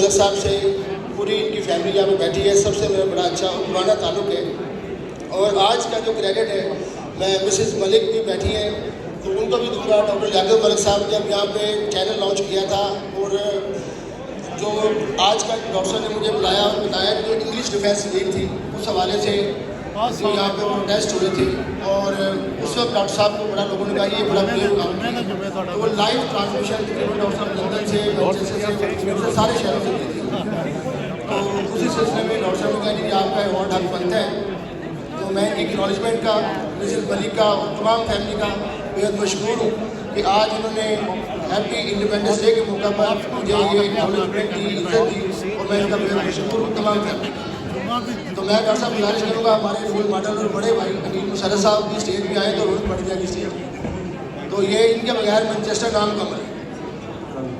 मलिक साहब से पूरी इनकी फैमिली यहाँ पे बैठी है, सबसे मेरा बड़ा अच्छा और पुराना ताल्लुक़ है। और आज का जो क्रेडिट है मैं मिसेस मलिक भी बैठी हैं तो उनको भी दूंगा। डॉक्टर जाकिर मलिक साहब जब यहाँ पे चैनल लॉन्च किया था और जो आज का डॉक्टर साहब ने मुझे बुलाया और बताया कि जो इंग्लिश डिफेंस लीग थी उस हवाले से जो यहाँ पे प्रोटेस्ट हुए थे और उस वक्त डॉक्टर साहब को बड़ा लोगों ने कहा ये बड़ा ब्रेव काम किया। तो वो लाइव ट्रांसमिशन डॉक्टर साहब लंदन से मैनचेस्टर से सारे शहरों से की थी। तो उसी सिलसिले में डॉक्टर साहब ने कहा कि आपका अवार्ड हक बनता है। तो मैं इनकी एक्नॉलेजमेंट का मिसेस मलिक का और तमाम फैमिली का बेहद मशहूर हूँ कि आज उन्होंने हैप्पी इंडिपेंडेंस डे के मौका पर मुझे ये एक्नॉलेजमेंट की इज्जत दी और मैं इनका बेहद मशहूर हूँ तमाम फैमिली का। तो मैं डॉक्टर साहब गुजारिश करूँगा हमारे रोल मॉडल और बड़े भाई अकील मुशर्रफ साहब भी स्टेज में आए तो रोल बढ़ जाएगी स्टेज में। तो ये इनके बगैर मैनचेस्टर नाम कम है।